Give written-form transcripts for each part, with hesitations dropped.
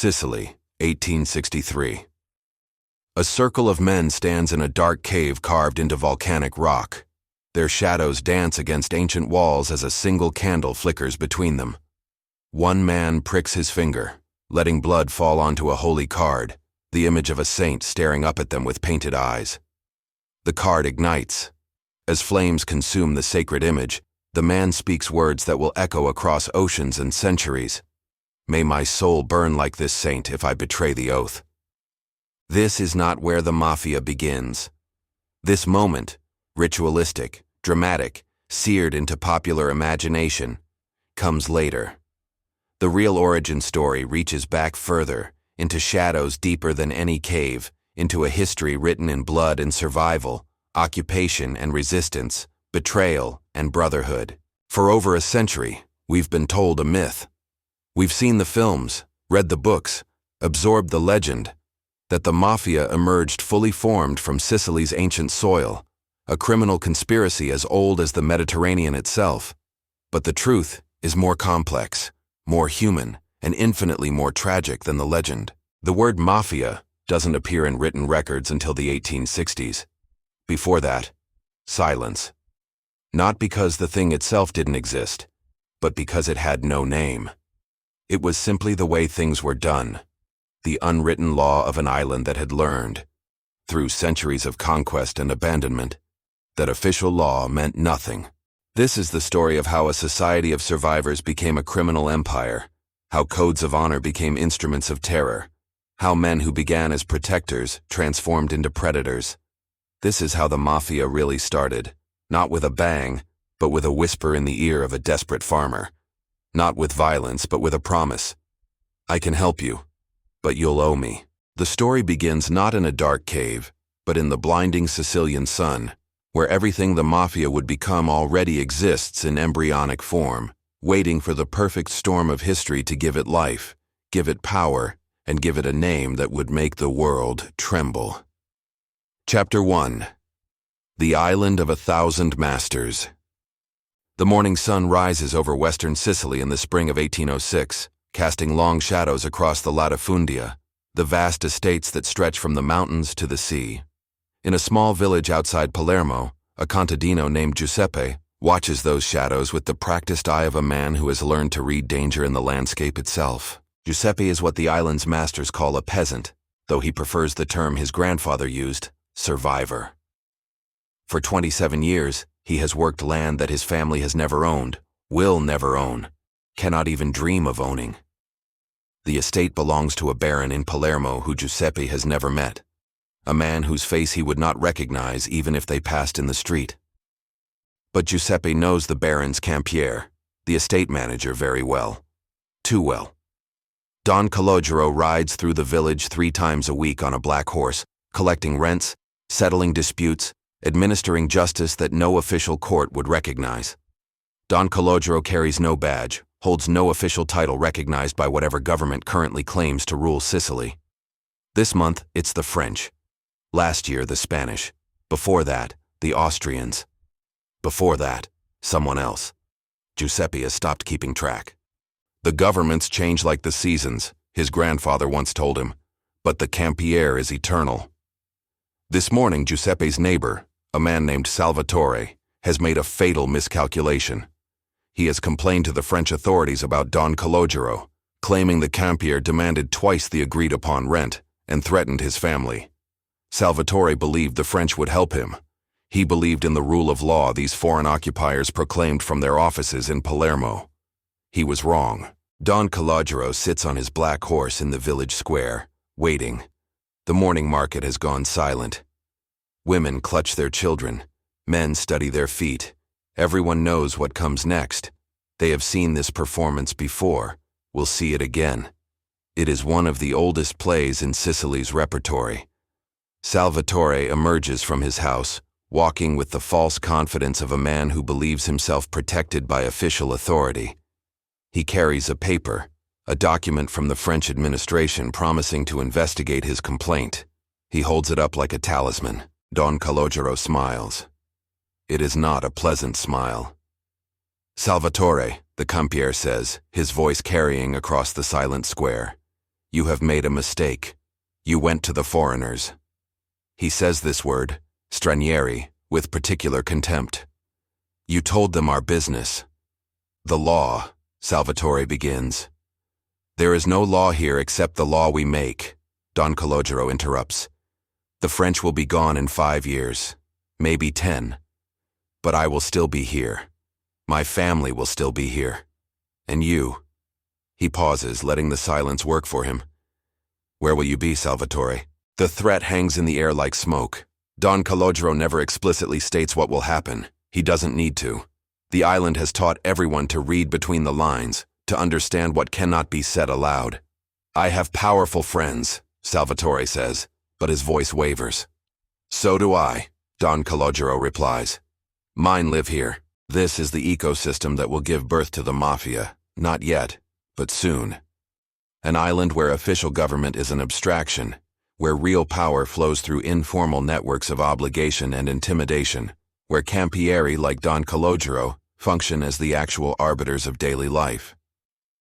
Sicily, 1863. A circle of men stands in a dark cave carved into volcanic rock. Their shadows dance against ancient walls as a single candle flickers between them. One man pricks his finger, letting blood fall onto a holy card, the image of a saint staring up at them with painted eyes. The card ignites. As flames consume the sacred image, the man speaks words that will echo across oceans and centuries. May my soul burn like this saint if I betray the oath. This is not where the Mafia begins. This moment, ritualistic, dramatic, seared into popular imagination, comes later. The real origin story reaches back further, into shadows deeper than any cave, into a history written in blood and survival, occupation and resistance, betrayal and brotherhood. For over a century, we've been told a myth. We've seen the films, read the books, absorbed the legend, that the Mafia emerged fully formed from Sicily's ancient soil, a criminal conspiracy as old as the Mediterranean itself. But the truth is more complex, more human, and infinitely more tragic than the legend. The word Mafia doesn't appear in written records until the 1860s. Before that, silence. Not because the thing itself didn't exist, but because it had no name. It was simply the way things were done, the unwritten law of an island that had learned, through centuries of conquest and abandonment, that official law meant nothing. This is the story of how a society of survivors became a criminal empire, how codes of honor became instruments of terror, how men who began as protectors transformed into predators. This is how the Mafia really started, not with a bang, but with a whisper in the ear of a desperate farmer. Not with violence, but with a promise. I can help you, but you'll owe me. The story begins not in a dark cave, but in the blinding Sicilian sun, where everything the Mafia would become already exists in embryonic form, waiting for the perfect storm of history to give it life, give it power, and give it a name that would make the world tremble. Chapter 1. The Island of 1,000 Masters. The morning sun rises over western Sicily in the spring of 1806, casting long shadows across the latifundia, the vast estates that stretch from the mountains to the sea. In a small village outside Palermo, a contadino named Giuseppe watches those shadows with the practiced eye of a man who has learned to read danger in the landscape itself. Giuseppe is what the island's masters call a peasant, though he prefers the term his grandfather used, survivor. For 27 years, he has worked land that his family has never owned, will never own, cannot even dream of owning. The estate belongs to a baron in Palermo who Giuseppe has never met, a man whose face he would not recognize even if they passed in the street. But Giuseppe knows the baron's campiere, the estate manager, very well. Too well. Don Calogero rides through the village 3 times a week on a black horse, collecting rents, settling disputes, administering justice that no official court would recognize. Don Calogero carries no badge, holds no official title recognized by whatever government currently claims to rule Sicily. This month, it's the French. Last year, the Spanish. Before that, the Austrians. Before that, someone else. Giuseppe has stopped keeping track. The governments change like the seasons, his grandfather once told him, but the campiere is eternal. This morning, Giuseppe's neighbor, a man named Salvatore, has made a fatal miscalculation. He has complained to the French authorities about Don Calogero, claiming the campiere demanded twice the agreed-upon rent and threatened his family. Salvatore believed the French would help him. He believed in the rule of law these foreign occupiers proclaimed from their offices in Palermo. He was wrong. Don Calogero sits on his black horse in the village square, waiting. The morning market has gone silent. Women clutch their children. Men study their feet. Everyone knows what comes next. They have seen this performance before, will see it again. It is one of the oldest plays in Sicily's repertory. Salvatore emerges from his house, walking with the false confidence of a man who believes himself protected by official authority. He carries a paper, a document from the French administration promising to investigate his complaint. He holds it up like a talisman. Don Calogero smiles. It is not a pleasant smile. Salvatore, the campiere says, his voice carrying across the silent square. "You have made a mistake. You went to the foreigners." He says this word, stranieri, with particular contempt. "You told them our business." "The law," Salvatore begins. "There is no law here except the law we make," Don Calogero interrupts. "The French will be gone in 5 years, maybe 10. But I will still be here. My family will still be here. And you." He pauses, letting the silence work for him. "Where will you be, Salvatore?" The threat hangs in the air like smoke. Don Calogero never explicitly states what will happen. He doesn't need to. The island has taught everyone to read between the lines, to understand what cannot be said aloud. "I have powerful friends," Salvatore says, but his voice wavers. "So do I," Don Calogero replies. "Mine live here. This is the ecosystem that will give birth to the Mafia. Not yet, but soon. An island where official government is an abstraction, where real power flows through informal networks of obligation and intimidation, where campieri like Don Calogero function as the actual arbiters of daily life.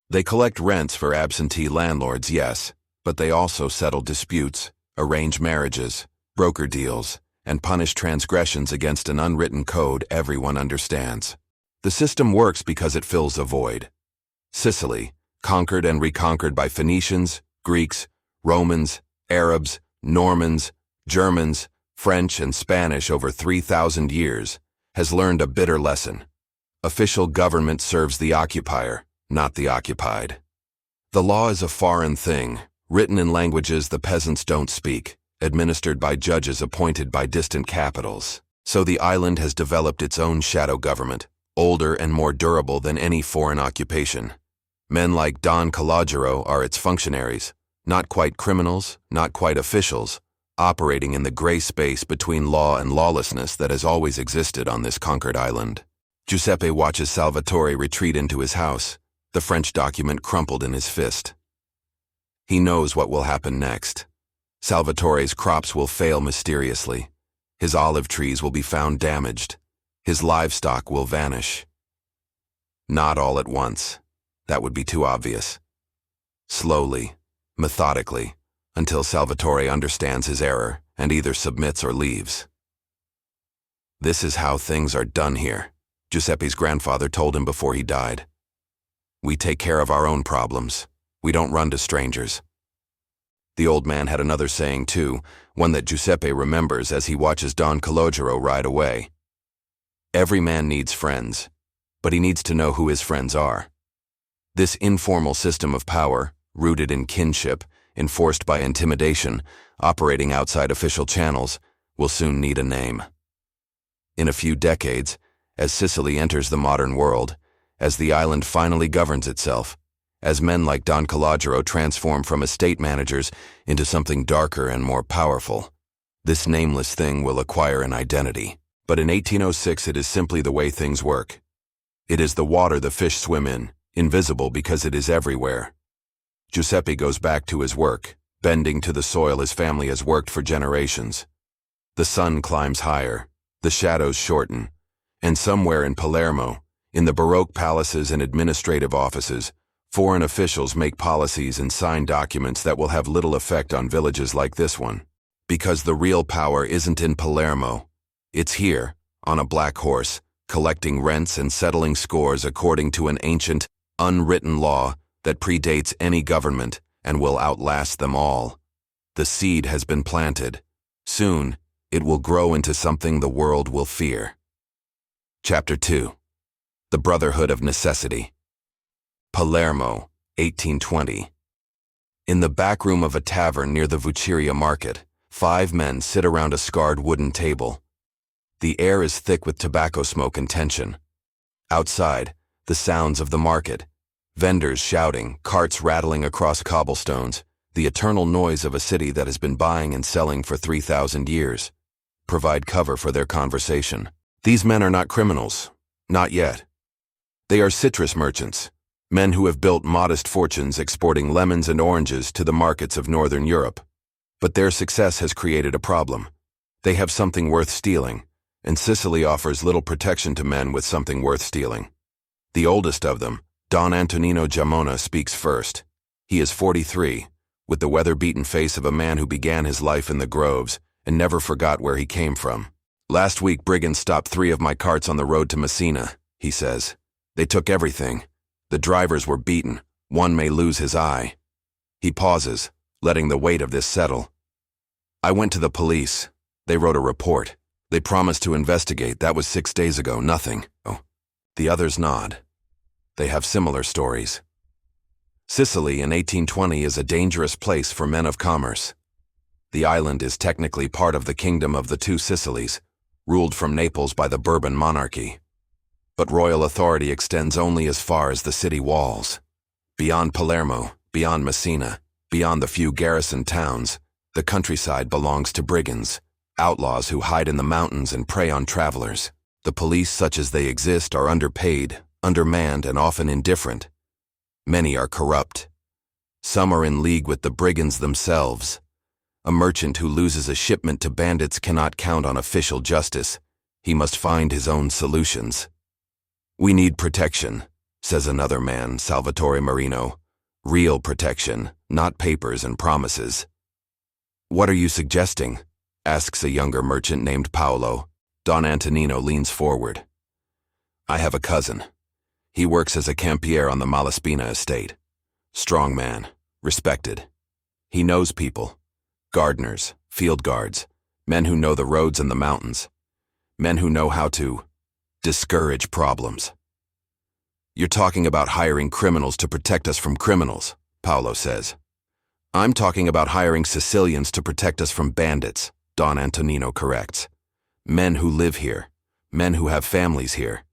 They collect rents for absentee landlords, yes, but they also settle disputes, arrange marriages, broker deals, and punish transgressions against an unwritten code everyone understands. The system works because it fills a void. Sicily, conquered and reconquered by Phoenicians, Greeks, Romans, Arabs, Normans, Germans, French, and Spanish over 3,000 years, has learned a bitter lesson. Official government serves the occupier, not the occupied. The law is a foreign thing, written in languages the peasants don't speak, administered by judges appointed by distant capitals. So the island has developed its own shadow government, older and more durable than any foreign occupation. Men like Don Calogero are its functionaries, not quite criminals, not quite officials, operating in the gray space between law and lawlessness that has always existed on this conquered island. Giuseppe watches Salvatore retreat into his house, the French document crumpled in his fist. He knows what will happen next. Salvatore's crops will fail mysteriously. His olive trees will be found damaged. His livestock will vanish. Not all at once. That would be too obvious. Slowly, methodically, until Salvatore understands his error and either submits or leaves. "This is how things are done here," Giuseppe's grandfather told him before he died. "We take care of our own problems. We don't run to strangers." The old man had another saying too, one that Giuseppe remembers as he watches Don Calogero ride away. "Every man needs friends, but he needs to know who his friends are." This informal system of power, rooted in kinship, enforced by intimidation, operating outside official channels, will soon need a name. In a few decades, as Sicily enters the modern world, as the island finally governs itself, as men like Don Calogero transform from estate managers into something darker and more powerful, this nameless thing will acquire an identity. But in 1806 it is simply the way things work. It is the water the fish swim in, invisible because it is everywhere. Giuseppe goes back to his work, bending to the soil his family has worked for generations. The sun climbs higher, the shadows shorten, and somewhere in Palermo, in the Baroque palaces and administrative offices, foreign officials make policies and sign documents that will have little effect on villages like this one. Because the real power isn't in Palermo. It's here, on a black horse, collecting rents and settling scores according to an ancient, unwritten law that predates any government and will outlast them all. The seed has been planted. Soon, it will grow into something the world will fear. Chapter 2. The Brotherhood of Necessity. Palermo, 1820. In the back room of a tavern near the Vucciria market, 5 men sit around a scarred wooden table. The air is thick with tobacco smoke and tension. Outside, the sounds of the market. Vendors shouting, carts rattling across cobblestones, the eternal noise of a city that has been buying and selling for 3,000 years, provide cover for their conversation. These men are not criminals. Not yet. They are citrus merchants, men who have built modest fortunes exporting lemons and oranges to the markets of Northern Europe. But their success has created a problem. They have something worth stealing, and Sicily offers little protection to men with something worth stealing. The oldest of them, Don Antonino Giamona, speaks first. He is 43, with the weather-beaten face of a man who began his life in the groves and never forgot where he came from. "Last week, brigands stopped 3 of my carts on the road to Messina," he says. "They took everything. The drivers were beaten. One may lose his eye." He pauses, letting the weight of this settle. "I went to the police. They wrote a report. They promised to investigate. That was 6 days ago. Nothing." Oh. The others nod. They have similar stories. Sicily in 1820 is a dangerous place for men of commerce. The island is technically part of the Kingdom of the Two Sicilies, ruled from Naples by the Bourbon monarchy. But royal authority extends only as far as the city walls. Beyond Palermo, beyond Messina, beyond the few garrisoned towns, the countryside belongs to brigands, outlaws who hide in the mountains and prey on travelers. The police, such as they exist, are underpaid, undermanned, and often indifferent. Many are corrupt. Some are in league with the brigands themselves. A merchant who loses a shipment to bandits cannot count on official justice. He must find his own solutions. "We need protection," says another man, Salvatore Marino. "Real protection, not papers and promises." "What are you suggesting?" asks a younger merchant named Paolo. Don Antonino leans forward. "I have a cousin. He works as a campiere on the Malaspina estate. Strong man, respected. He knows people. Gardeners, field guards, men who know the roads and the mountains. Men who know how to discourage problems." "You're talking about hiring criminals to protect us from criminals," Paolo says. "I'm talking about hiring Sicilians to protect us from bandits," Don Antonino corrects. "Men who live here, men who have families here,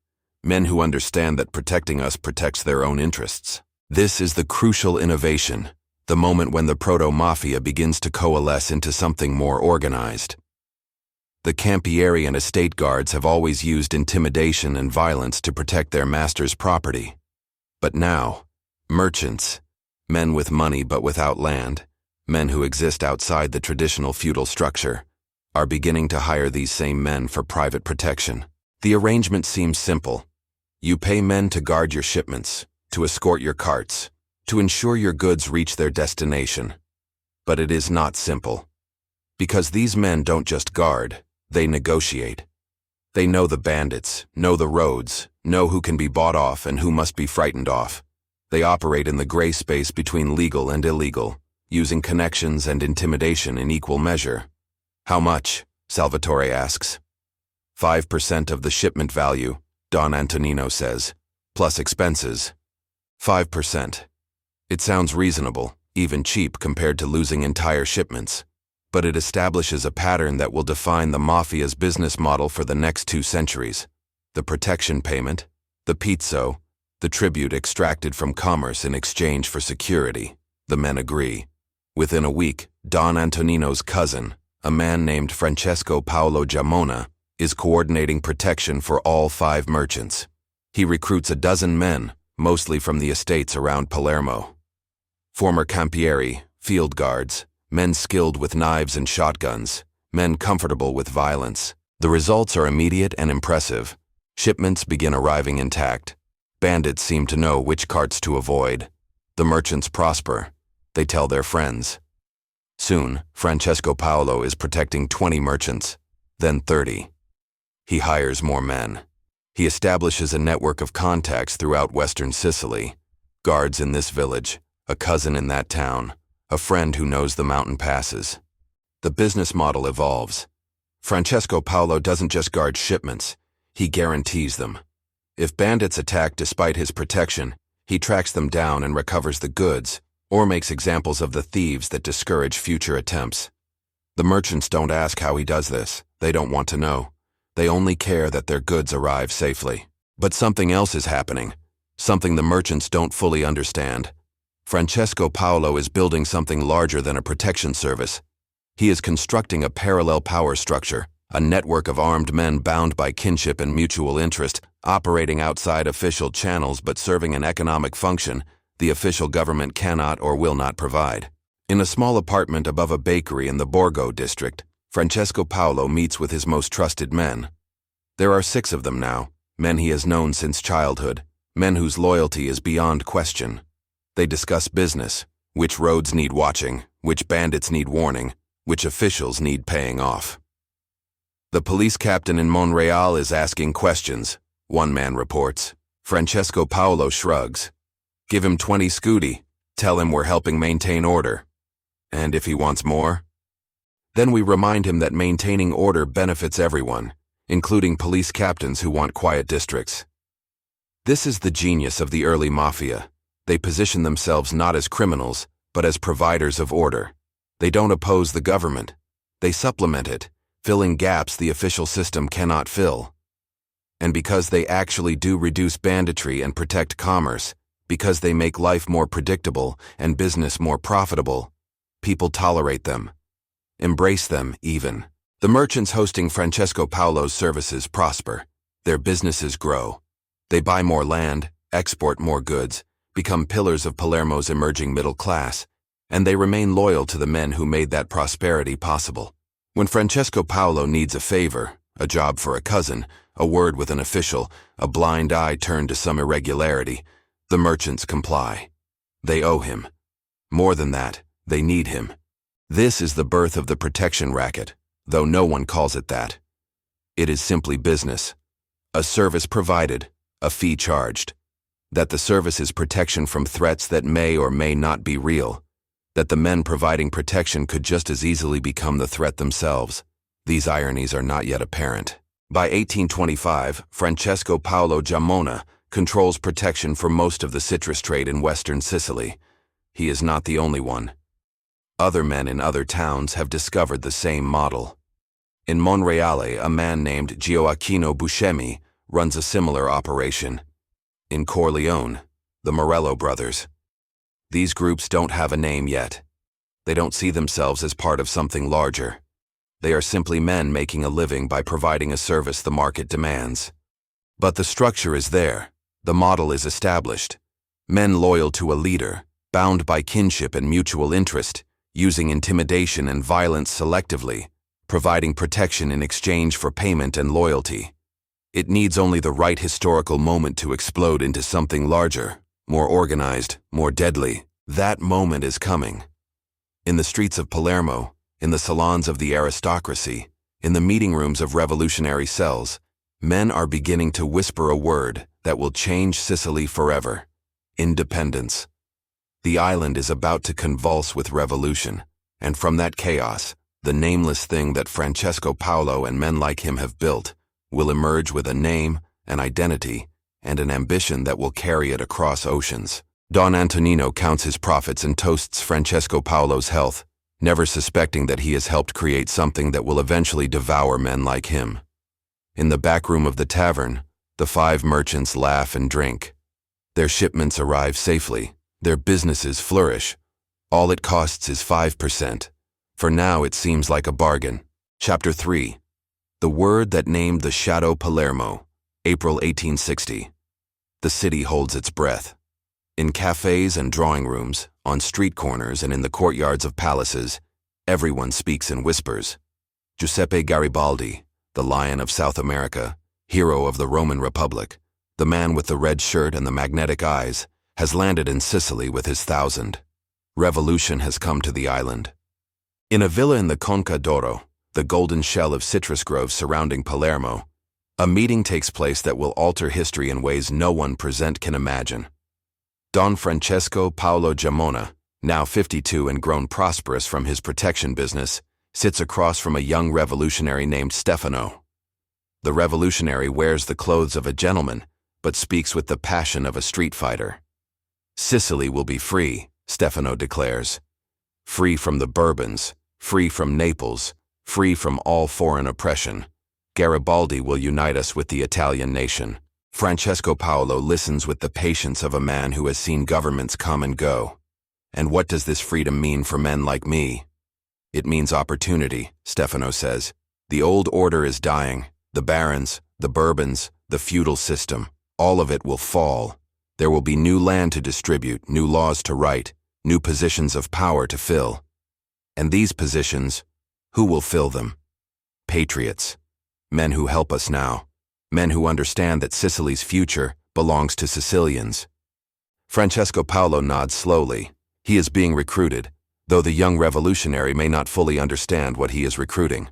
men who understand that protecting us protects their own interests." This is the crucial innovation, the moment when the proto-mafia begins to coalesce into something more organized. The campieri and estate guards have always used intimidation and violence to protect their master's property. But now, merchants, men with money but without land, men who exist outside the traditional feudal structure, are beginning to hire these same men for private protection. The arrangement seems simple. You pay men to guard your shipments, to escort your carts, to ensure your goods reach their destination. But it is not simple. Because these men don't just guard, they negotiate. They know the bandits, know the roads, know who can be bought off and who must be frightened off. They operate in the gray space between legal and illegal, using connections and intimidation in equal measure. "How much?" Salvatore asks. 5% of the shipment value, Don Antonino says, plus expenses. 5%. It sounds reasonable, even cheap compared to losing entire shipments. But it establishes a pattern that will define the mafia's business model for the next 2 centuries. The protection payment, the pizzo, the tribute extracted from commerce in exchange for security. The men agree. Within a week, Don Antonino's cousin, a man named Francesco Paolo Giamona, is coordinating protection for all 5 merchants. He recruits a dozen men, mostly from the estates around Palermo. Former campieri, field guards, men skilled with knives and shotguns, men comfortable with violence. The results are immediate and impressive. Shipments begin arriving intact. Bandits seem to know which carts to avoid. The merchants prosper. They tell their friends. Soon, Francesco Paolo is protecting 20 merchants, then 30. He hires more men. He establishes a network of contacts throughout western Sicily, guards in this village, a cousin in that town, a friend who knows the mountain passes. The business model evolves. Francesco Paolo doesn't just guard shipments, he guarantees them. If bandits attack despite his protection, he tracks them down and recovers the goods, or makes examples of the thieves that discourage future attempts. The merchants don't ask how he does this. They don't want to know. They only care that their goods arrive safely. But something else is happening, something the merchants don't fully understand. Francesco Paolo is building something larger than a protection service. He is constructing a parallel power structure, a network of armed men bound by kinship and mutual interest, operating outside official channels but serving an economic function the official government cannot or will not provide. In a small apartment above a bakery in the Borgo district, Francesco Paolo meets with his most trusted men. There are 6 of them now, men he has known since childhood, men whose loyalty is beyond question. They discuss business, which roads need watching, which bandits need warning, which officials need paying off. The police captain in Monreal is asking questions, one man reports. Francesco Paolo shrugs. Give him 20 scudi, tell him we're helping maintain order. And if he wants more? Then we remind him that maintaining order benefits everyone, including police captains who want quiet districts. This is the genius of the early mafia. They position themselves not as criminals, but as providers of order. They don't oppose the government. They supplement it, filling gaps the official system cannot fill. And because they actually do reduce banditry and protect commerce, because they make life more predictable and business more profitable, people tolerate them. Embrace them, even. The merchants hosting Francesco Paolo's services prosper. Their businesses grow. They buy more land, export more goods, become pillars of Palermo's emerging middle class, and they remain loyal to the men who made that prosperity possible. When Francesco Paolo needs a favor, a job for a cousin, a word with an official, a blind eye turned to some irregularity, the merchants comply. They owe him. More than that, they need him. This is the birth of the protection racket, though no one calls it that. It is simply business. A service provided, a fee charged. That the service is protection from threats that may or may not be real. That the men providing protection could just as easily become the threat themselves. These ironies are not yet apparent. By 1825, Francesco Paolo Giamona controls protection for most of the citrus trade in western Sicily. He is not the only one. Other men in other towns have discovered the same model. In Monreale, a man named Gioacchino Buscemi runs a similar operation. In Corleone, the Morello brothers. These groups don't have a name yet. They don't see themselves as part of something larger. They are simply men making a living by providing a service the market demands. But the structure is there. The model is established. Men loyal to a leader, bound by kinship and mutual interest, using intimidation and violence selectively, providing protection in exchange for payment and loyalty. It needs only the right historical moment to explode into something larger, more organized, more deadly. That moment is coming. In the streets of Palermo, in the salons of the aristocracy, in the meeting rooms of revolutionary cells, men are beginning to whisper a word that will change Sicily forever. Independence. The island is about to convulse with revolution, and from that chaos, the nameless thing that Francesco Paolo and men like him have built will emerge with a name, an identity, and an ambition that will carry it across oceans. Don Antonino counts his profits and toasts Francesco Paolo's health, never suspecting that he has helped create something that will eventually devour men like him. In the back room of the tavern, the 5 merchants laugh and drink. Their shipments arrive safely. Their businesses flourish. All it costs is 5%. For now, it seems like a bargain. Chapter 3. The word that named the Shadow Palermo, April 1860. The city holds its breath. In cafes and drawing rooms, on street corners and in the courtyards of palaces, everyone speaks in whispers. Giuseppe Garibaldi, the Lion of South America, hero of the Roman Republic, the man with the red shirt and the magnetic eyes, has landed in Sicily with his 1,000. Revolution has come to the island. In a villa in the Conca d'Oro, the golden shell of citrus groves surrounding Palermo, a meeting takes place that will alter history in ways no one present can imagine. Don Francesco Paolo Giamona, now 52 and grown prosperous from his protection business, sits across from a young revolutionary named Stefano. The revolutionary wears the clothes of a gentleman, but speaks with the passion of a street fighter. Sicily will be free, Stefano declares. Free from the Bourbons, free from Naples, free from all foreign oppression. Garibaldi will unite us with the Italian nation. Francesco Paolo listens with the patience of a man who has seen governments come and go. And what does this freedom mean for men like me? It means opportunity, Stefano says. The old order is dying. The barons, the Bourbons, the feudal system, all of it will fall. There will be new land to distribute, new laws to write, new positions of power to fill. And these positions, who will fill them? Patriots. Men who help us now. Men who understand that Sicily's future belongs to Sicilians. Francesco Paolo nods slowly. He is being recruited, though the young revolutionary may not fully understand what he is recruiting.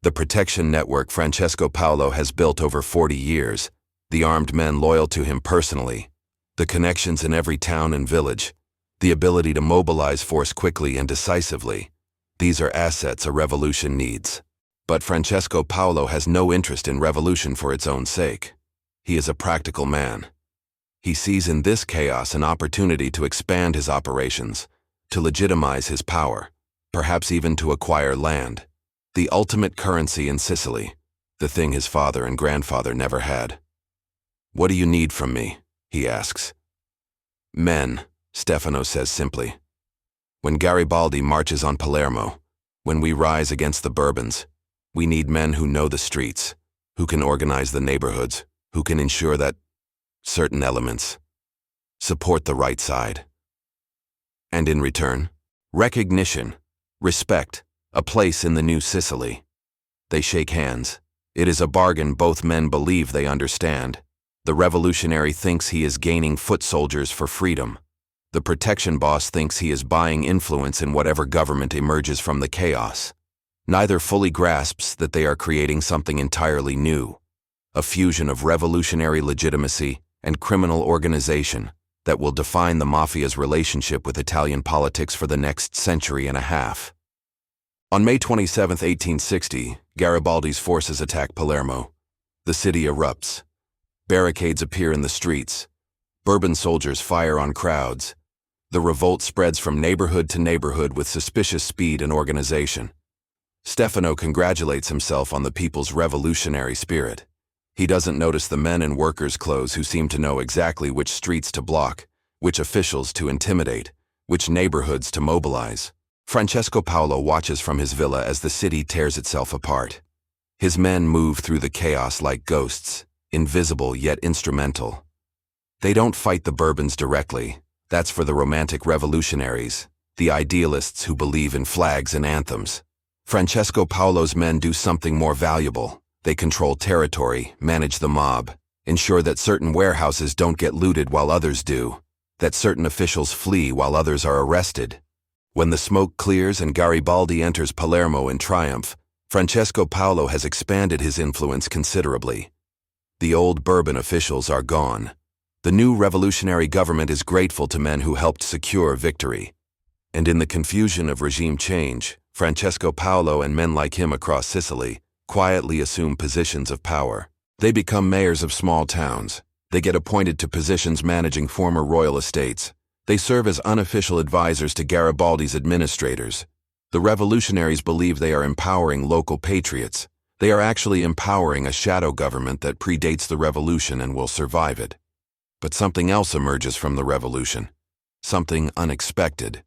The protection network Francesco Paolo has built over 40 years, the armed men loyal to him personally, the connections in every town and village, the ability to mobilize force quickly and decisively, these are assets a revolution needs. But Francesco Paolo has no interest in revolution for its own sake. He is a practical man. He sees in this chaos an opportunity to expand his operations, to legitimize his power, perhaps even to acquire land, the ultimate currency in Sicily, the thing his father and grandfather never had. "What do you need from me?" he asks. "Men," Stefano says simply. "When Garibaldi marches on Palermo, when we rise against the Bourbons, we need men who know the streets, who can organize the neighborhoods, who can ensure that certain elements support the right side. And in return, recognition, respect, a place in the new Sicily." They shake hands. It is a bargain both men believe they understand. The revolutionary thinks he is gaining foot soldiers for freedom. The protection boss thinks he is buying influence in whatever government emerges from the chaos. Neither fully grasps that they are creating something entirely new, a fusion of revolutionary legitimacy and criminal organization that will define the Mafia's relationship with Italian politics for the next century and a half. On May 27, 1860, Garibaldi's forces attack Palermo. The city erupts. Barricades appear in the streets. Bourbon soldiers fire on crowds. The revolt spreads from neighborhood to neighborhood with suspicious speed and organization. Stefano congratulates himself on the people's revolutionary spirit. He doesn't notice the men in workers' clothes who seem to know exactly which streets to block, which officials to intimidate, which neighborhoods to mobilize. Francesco Paolo watches from his villa as the city tears itself apart. His men move through the chaos like ghosts, invisible yet instrumental. They don't fight the Bourbons directly. That's for the romantic revolutionaries, the idealists who believe in flags and anthems. Francesco Paolo's men do something more valuable. They control territory, manage the mob, ensure that certain warehouses don't get looted while others do, that certain officials flee while others are arrested. When the smoke clears and Garibaldi enters Palermo in triumph, Francesco Paolo has expanded his influence considerably. The old Bourbon officials are gone. The new revolutionary government is grateful to men who helped secure victory. And in the confusion of regime change, Francesco Paolo and men like him across Sicily quietly assume positions of power. They become mayors of small towns. They get appointed to positions managing former royal estates. They serve as unofficial advisors to Garibaldi's administrators. The revolutionaries believe they are empowering local patriots. They are actually empowering a shadow government that predates the revolution and will survive it. But something else emerges from the revolution. Something unexpected.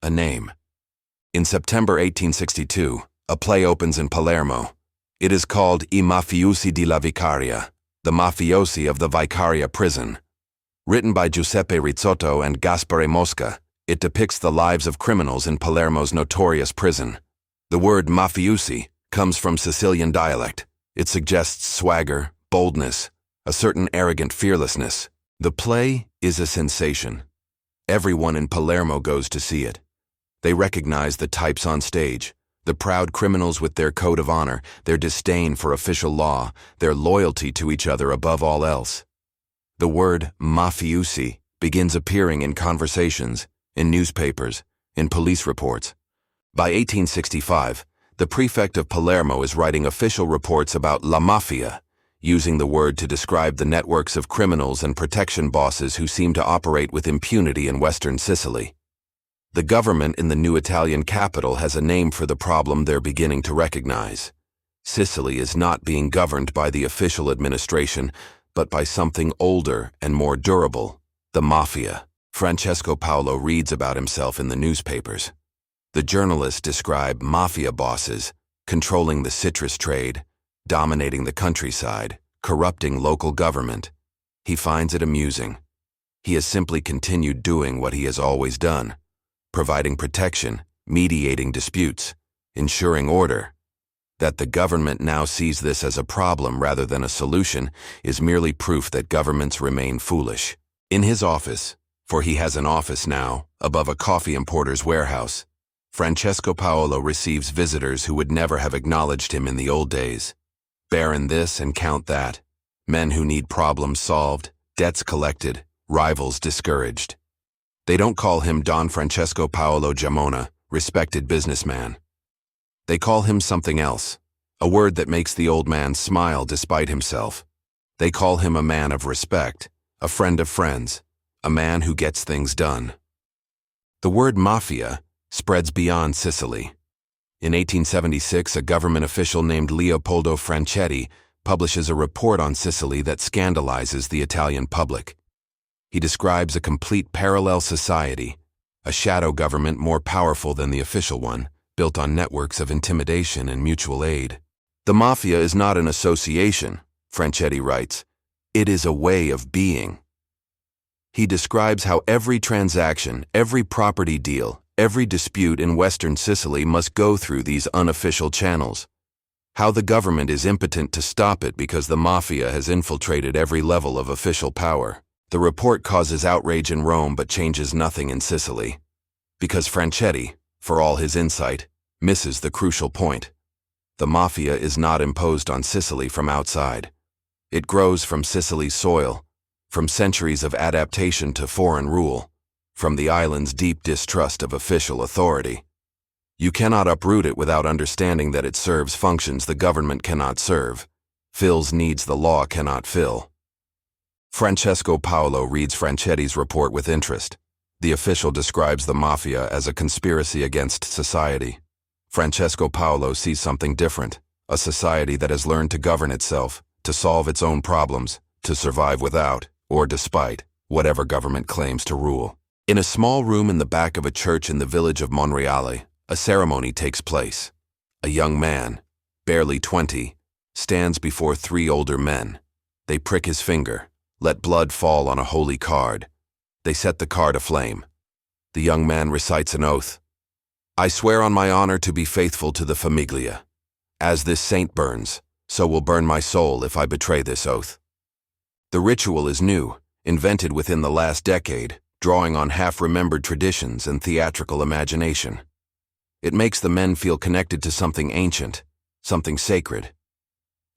A name. In September 1862, a play opens in Palermo. It is called I Mafiosi di la Vicaria, the Mafiosi of the Vicaria prison. Written by Giuseppe Rizzotto and Gaspare Mosca, it depicts the lives of criminals in Palermo's notorious prison. The word mafiosi comes from Sicilian dialect. It suggests swagger, boldness, a certain arrogant fearlessness. The play is a sensation. Everyone in Palermo goes to see it. They recognize the types on stage, the proud criminals with their code of honor, their disdain for official law, their loyalty to each other above all else. The word mafiosi begins appearing in conversations, in newspapers, in police reports. By 1865, the Prefect of Palermo is writing official reports about La Mafia, using the word to describe the networks of criminals and protection bosses who seem to operate with impunity in western Sicily. The government in the new Italian capital has a name for the problem they're beginning to recognize. Sicily is not being governed by the official administration, but by something older and more durable, the Mafia. Francesco Paolo reads about himself in the newspapers. The journalists describe Mafia bosses, controlling the citrus trade, dominating the countryside, corrupting local government. He finds it amusing. He has simply continued doing what he has always done, providing protection, mediating disputes, ensuring order. That the government now sees this as a problem rather than a solution is merely proof that governments remain foolish. In his office, for he has an office now, above a coffee importer's warehouse. Francesco Paolo receives visitors who would never have acknowledged him in the old days. Baron this and count that. Men who need problems solved, debts collected, rivals discouraged. They don't call him Don Francesco Paolo Giamona, respected businessman. They call him something else, a word that makes the old man smile despite himself. They call him a man of respect, a friend of friends, a man who gets things done. The word mafia spreads beyond Sicily. In 1876, a government official named Leopoldo Franchetti publishes a report on Sicily that scandalizes the Italian public. He describes a complete parallel society, a shadow government more powerful than the official one, built on networks of intimidation and mutual aid. The mafia is not an association, Franchetti writes. It is a way of being. He describes how every transaction, every property deal, every dispute in Western Sicily must go through these unofficial channels. How the government is impotent to stop it because the mafia has infiltrated every level of official power. The report causes outrage in Rome but changes nothing in Sicily. Because Franchetti, for all his insight, misses the crucial point. The mafia is not imposed on Sicily from outside. It grows from Sicily's soil, from centuries of adaptation to foreign rule, from the island's deep distrust of official authority. You cannot uproot it without understanding that it serves functions the government cannot serve, fills needs the law cannot fill. Francesco Paolo reads Franchetti's report with interest. The official describes the mafia as a conspiracy against society. Francesco Paolo sees something different, a society that has learned to govern itself, to solve its own problems, to survive without, or despite, whatever government claims to rule. In a small room in the back of a church in the village of Monreale, a ceremony takes place. A young man, barely 20, stands before 3 older men. They prick his finger, let blood fall on a holy card. They set the card aflame. The young man recites an oath. I swear on my honor to be faithful to the famiglia. As this saint burns, so will burn my soul if I betray this oath. The ritual is new, invented within the last decade, drawing on half-remembered traditions and theatrical imagination. It makes the men feel connected to something ancient, something sacred.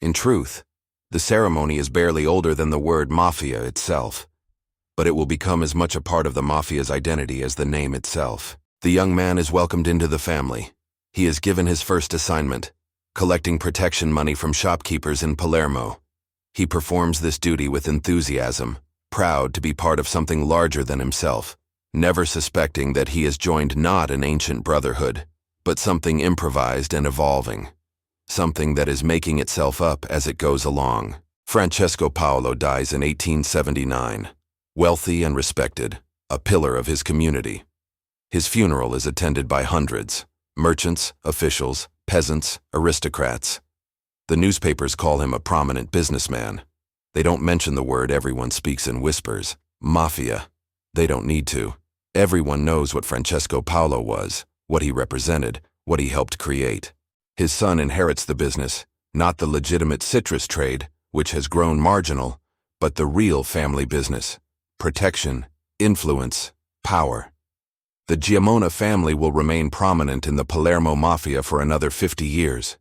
In truth, the ceremony is barely older than the word mafia itself, but it will become as much a part of the mafia's identity as the name itself. The young man is welcomed into the family. He is given his first assignment, collecting protection money from shopkeepers in Palermo. He performs this duty with enthusiasm, proud to be part of something larger than himself, never suspecting that he has joined not an ancient brotherhood, but something improvised and evolving, something that is making itself up as it goes along. Francesco Paolo dies in 1879, wealthy and respected, a pillar of his community. His funeral is attended by hundreds, merchants, officials, peasants, aristocrats. The newspapers call him a prominent businessman. They don't mention the word everyone speaks in whispers, mafia. They don't need to. Everyone knows what Francesco Paolo was, what he represented, what he helped create. His son inherits the business, not the legitimate citrus trade, which has grown marginal, but the real family business. Protection, influence, power. The Giamona family will remain prominent in the Palermo Mafia for another 50 years.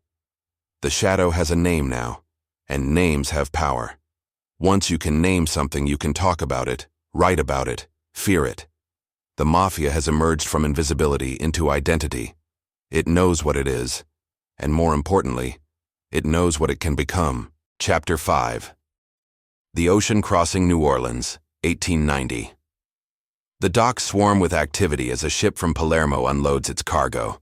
The shadow has a name now, and names have power. Once you can name something, you can talk about it, write about it, fear it. The Mafia has emerged from invisibility into identity. It knows what it is, and more importantly, it knows what it can become. Chapter 5. The Ocean Crossing New Orleans, 1890. The docks swarm with activity as a ship from Palermo unloads its cargo.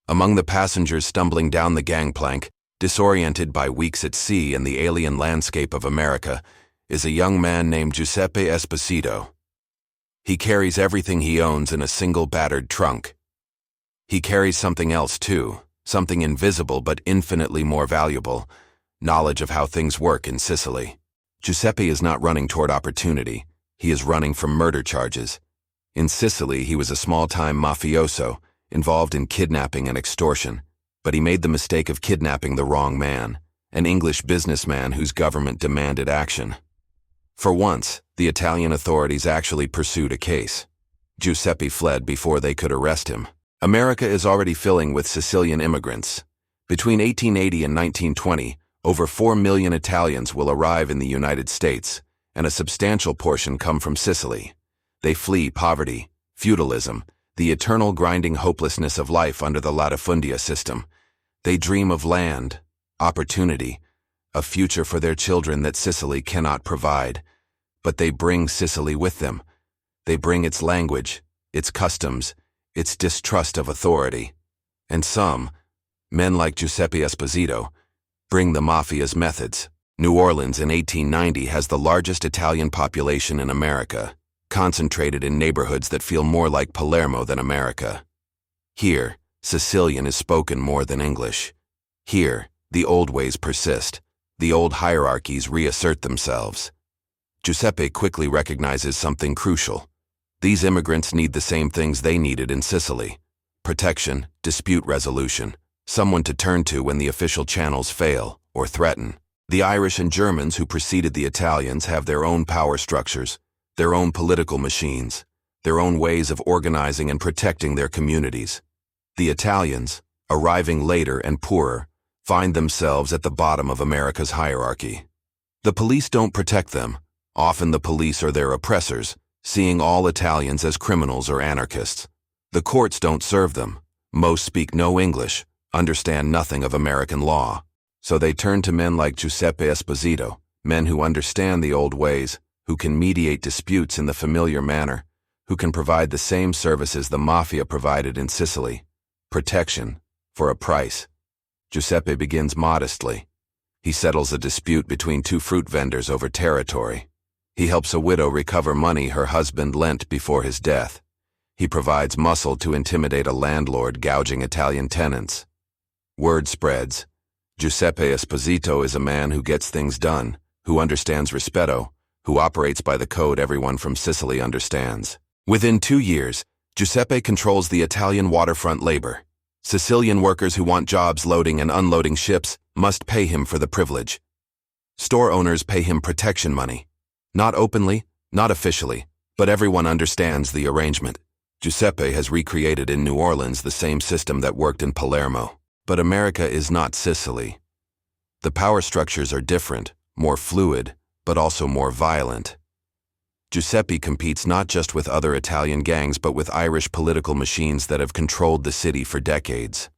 Among the passengers stumbling down the gangplank, disoriented by weeks at sea and the alien landscape of America, is a young man named Giuseppe Esposito. He carries everything he owns in a single battered trunk. He carries something else too, something invisible but infinitely more valuable, knowledge of how things work in Sicily. Giuseppe is not running toward opportunity, he is running from murder charges. In Sicily, he was a small-time mafioso, involved in kidnapping and extortion, but he made the mistake of kidnapping the wrong man, an English businessman whose government demanded action. For once, the Italian authorities actually pursued a case. Giuseppe fled before they could arrest him. America is already filling with Sicilian immigrants. Between 1880 and 1920, over 4 million Italians will arrive in the United States, and a substantial portion come from Sicily. They flee poverty, feudalism, the eternal grinding hopelessness of life under the latifundia system. They dream of land, opportunity, a future for their children that Sicily cannot provide. But they bring Sicily with them. They bring its language, its customs, its distrust of authority. And some, men like Giuseppe Esposito, bring the mafia's methods. New Orleans in 1890 has the largest Italian population in America, concentrated in neighborhoods that feel more like Palermo than America. Here, Sicilian is spoken more than English. Here, the old ways persist. The old hierarchies reassert themselves. Giuseppe quickly recognizes something crucial. These immigrants need the same things they needed in Sicily: protection, dispute resolution, someone to turn to when the official channels fail or threaten. The Irish and Germans who preceded the Italians have their own power structures, their own political machines, their own ways of organizing and protecting their communities. The Italians, arriving later and poorer, find themselves at the bottom of America's hierarchy. The police don't protect them. Often the police are their oppressors, seeing all Italians as criminals or anarchists. The courts don't serve them. Most speak no English, understand nothing of American law. So they turn to men like Giuseppe Esposito, men who understand the old ways, who can mediate disputes in the familiar manner, who can provide the same services the mafia provided in Sicily: protection, for a price. Giuseppe begins modestly. He settles a dispute between two fruit vendors over territory. He helps a widow recover money her husband lent before his death. He provides muscle to intimidate a landlord gouging Italian tenants. Word spreads. Giuseppe Esposito is a man who gets things done, who understands rispetto, who operates by the code everyone from Sicily understands. Within 2 years, Giuseppe controls the Italian waterfront labor. Sicilian workers who want jobs loading and unloading ships must pay him for the privilege. Store owners pay him protection money. Not openly, not officially, but everyone understands the arrangement. Giuseppe has recreated in New Orleans the same system that worked in Palermo. But America is not Sicily. The power structures are different, more fluid, but also more violent. Giuseppe competes not just with other Italian gangs but with Irish political machines that have controlled the city for decades.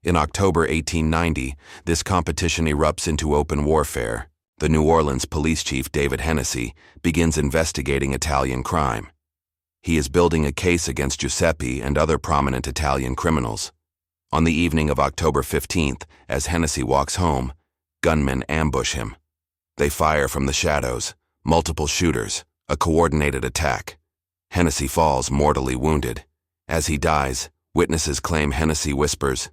In October 1890, this competition erupts into open warfare. The New Orleans police chief David Hennessy begins investigating Italian crime. He is building a case against Giuseppe and other prominent Italian criminals. On the evening of October 15th, as Hennessy walks home, gunmen ambush him. They fire from the shadows. Multiple shooters, a coordinated attack. Hennessy falls mortally wounded. As he dies, witnesses claim Hennessy whispers,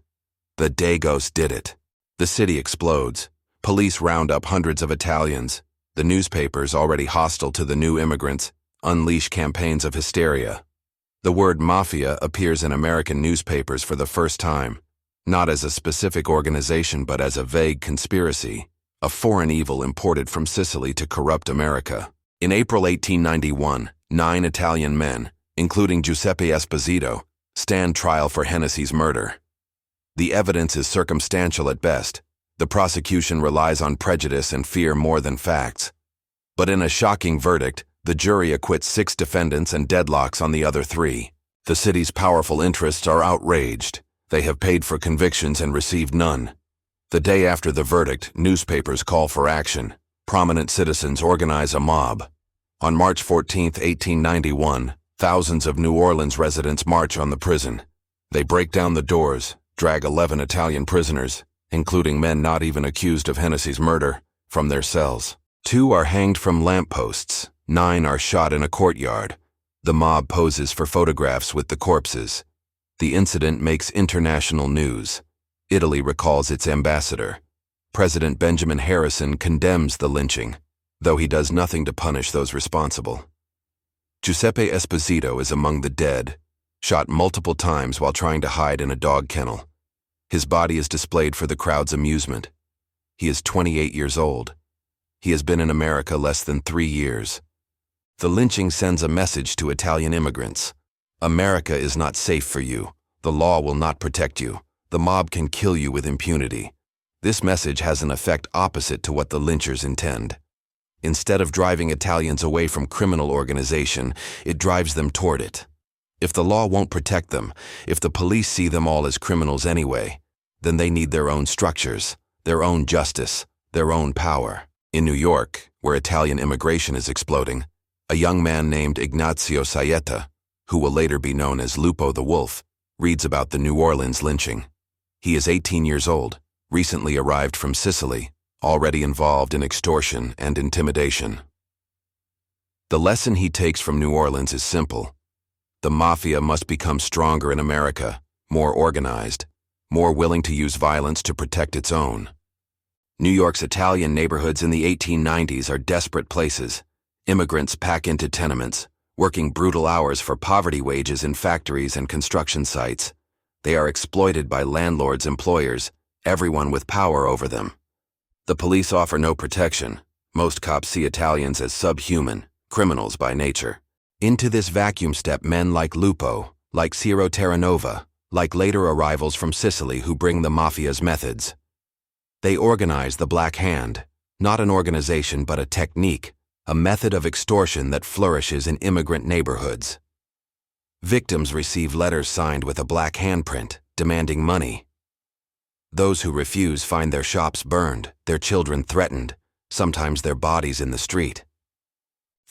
"The Dagos did it." The city explodes. Police round up hundreds of Italians. The newspapers, already hostile to the new immigrants, unleash campaigns of hysteria. The word mafia appears in American newspapers for the first time, not as a specific organization but as a vague conspiracy. A foreign evil imported from Sicily to corrupt America. In April 1891, 9 Italian men, including Giuseppe Esposito, stand trial for Hennessy's murder. The evidence is circumstantial at best. The prosecution relies on prejudice and fear more than facts. But in a shocking verdict, the jury acquits 6 defendants and deadlocks on the other 3. The city's powerful interests are outraged. They have paid for convictions and received none. The day after the verdict, newspapers call for action. Prominent citizens organize a mob. On March 14, 1891, thousands of New Orleans residents march on the prison. They break down the doors, drag 11 Italian prisoners, including men not even accused of Hennessy's murder, from their cells. 2 are hanged from lampposts. 9 are shot in a courtyard. The mob poses for photographs with the corpses. The incident makes international news. Italy recalls its ambassador. President Benjamin Harrison condemns the lynching, though he does nothing to punish those responsible. Giuseppe Esposito is among the dead, shot multiple times while trying to hide in a dog kennel. His body is displayed for the crowd's amusement. He is 28 years old. He has been in America less than 3 years. The lynching sends a message to Italian immigrants. America is not safe for you. The law will not protect you. The mob can kill you with impunity. This message has an effect opposite to what the lynchers intend. Instead of driving Italians away from criminal organization, it drives them toward it. If the law won't protect them, if the police see them all as criminals anyway, then they need their own structures, their own justice, their own power. In New York, where Italian immigration is exploding, a young man named Ignazio Saietta, who will later be known as Lupo the Wolf, reads about the New Orleans lynching. He is 18 years old, recently arrived from Sicily, already involved in extortion and intimidation. The lesson he takes from New Orleans is simple. The mafia must become stronger in America, more organized, more willing to use violence to protect its own. New York's Italian neighborhoods in the 1890s are desperate places. Immigrants pack into tenements, working brutal hours for poverty wages in factories and construction sites. They are exploited by landlords' employers, everyone with power over them. The police offer no protection. Most cops see Italians as subhuman, criminals by nature. Into this vacuum step men like Lupo, like Ciro Terranova, like later arrivals from Sicily who bring the mafia's methods. They organize the Black Hand, not an organization but a technique, a method of extortion that flourishes in immigrant neighborhoods. Victims receive letters signed with a black handprint, demanding money. Those who refuse find their shops burned, their children threatened, sometimes their bodies in the street.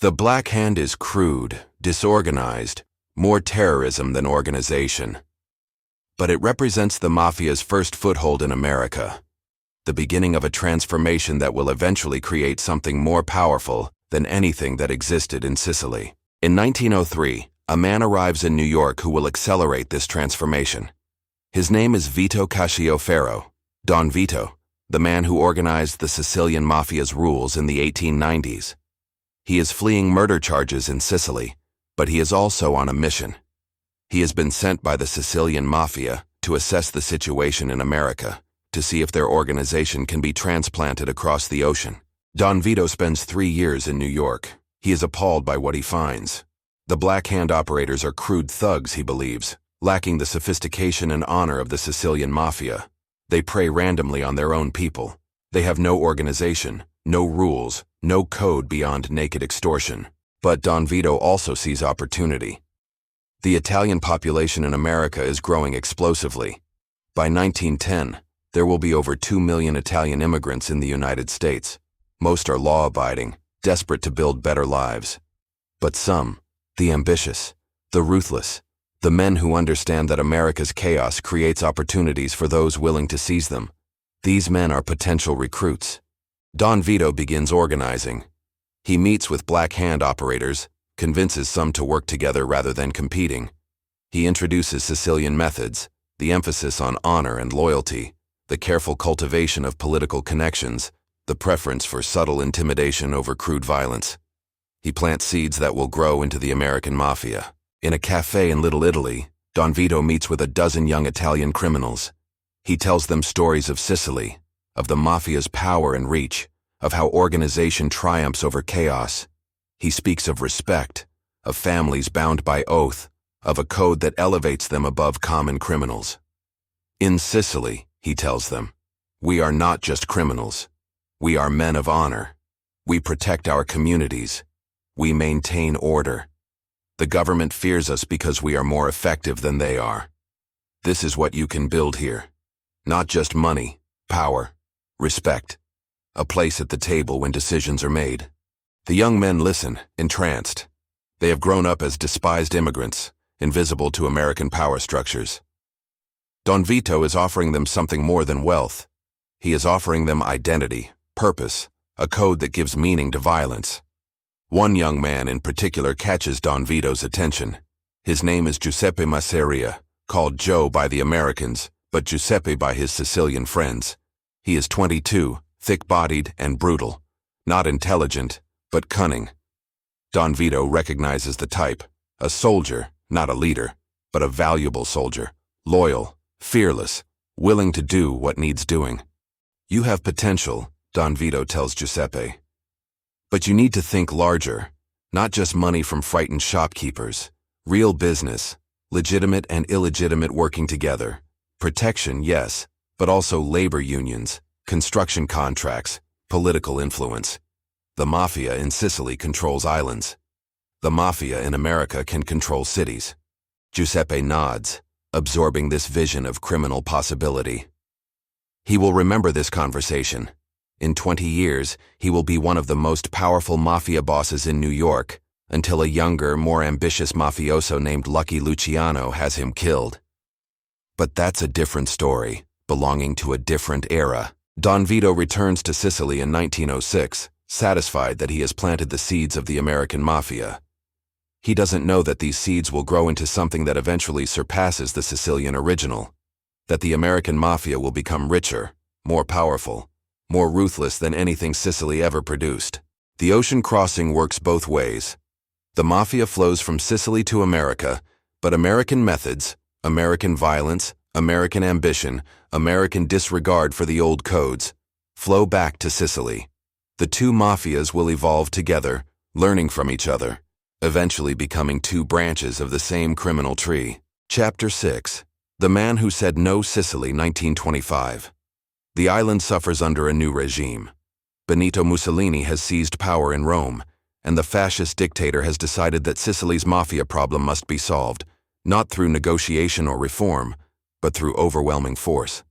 The Black Hand is crude, disorganized, more terrorism than organization. But it represents the mafia's first foothold in America, the beginning of a transformation that will eventually create something more powerful than anything that existed in Sicily. In 1903, a man arrives in New York who will accelerate this transformation. His name is Vito Cascioferro, Don Vito, the man who organized the Sicilian Mafia's rules in the 1890s. He is fleeing murder charges in Sicily, but he is also on a mission. He has been sent by the Sicilian Mafia to assess the situation in America, to see if their organization can be transplanted across the ocean. Don Vito spends 3 years in New York. He is appalled by what he finds. The Black Hand operators are crude thugs, he believes, lacking the sophistication and honor of the Sicilian Mafia. They prey randomly on their own people. They have no organization, no rules, no code beyond naked extortion. But Don Vito also sees opportunity. The Italian population in America is growing explosively. By 1910, there will be over 2 million Italian immigrants in the United States. Most are law-abiding, desperate to build better lives. But some, the ambitious, the ruthless, the men who understand that America's chaos creates opportunities for those willing to seize them. These men are potential recruits. Don Vito begins organizing. He meets with Black Hand operators, convinces some to work together rather than competing. He introduces Sicilian methods, the emphasis on honor and loyalty, the careful cultivation of political connections, the preference for subtle intimidation over crude violence. He plants seeds that will grow into the American Mafia. In a cafe in Little Italy, Don Vito meets with a dozen young Italian criminals. He tells them stories of Sicily, of the Mafia's power and reach, of how organization triumphs over chaos. He speaks of respect, of families bound by oath, of a code that elevates them above common criminals. In Sicily, he tells them, we are not just criminals. We are men of honor. We protect our communities. We maintain order. The government fears us because we are more effective than they are. This is what you can build here. Not just money, power, respect. A place at the table when decisions are made. The young men listen, entranced. They have grown up as despised immigrants, invisible to American power structures. Don Vito is offering them something more than wealth. He is offering them identity, purpose, a code that gives meaning to violence. One young man in particular catches Don Vito's attention. His name is Giuseppe Masseria, called Joe by the Americans, but Giuseppe by his Sicilian friends. He is 22, thick-bodied and brutal, not intelligent, but cunning. Don Vito recognizes the type, a soldier, not a leader, but a valuable soldier, loyal, fearless, willing to do what needs doing. You have potential, Don Vito tells Giuseppe. But you need to think larger, not just money from frightened shopkeepers. Real business, legitimate and illegitimate working together. Protection, yes, but also labor unions, construction contracts, political influence. The mafia in Sicily controls islands. The mafia in America can control cities. Giuseppe nods, absorbing this vision of criminal possibility. He will remember this conversation. In 20 years, he will be one of the most powerful mafia bosses in New York, until a younger, more ambitious mafioso named Lucky Luciano has him killed. But that's a different story, belonging to a different era. Don Vito returns to Sicily in 1906, satisfied that he has planted the seeds of the American mafia. He doesn't know that these seeds will grow into something that eventually surpasses the Sicilian original, that the American mafia will become richer, more powerful, more ruthless than anything Sicily ever produced. The ocean crossing works both ways. The mafia flows from Sicily to America, but American methods, American violence, American ambition, American disregard for the old codes, flow back to Sicily. The two mafias will evolve together, learning from each other, eventually becoming two branches of the same criminal tree. Chapter 6. The Man Who Said No, Sicily, 1925. The island suffers under a new regime. Benito Mussolini has seized power in Rome, and the fascist dictator has decided that Sicily's mafia problem must be solved, not through negotiation or reform, but through overwhelming force.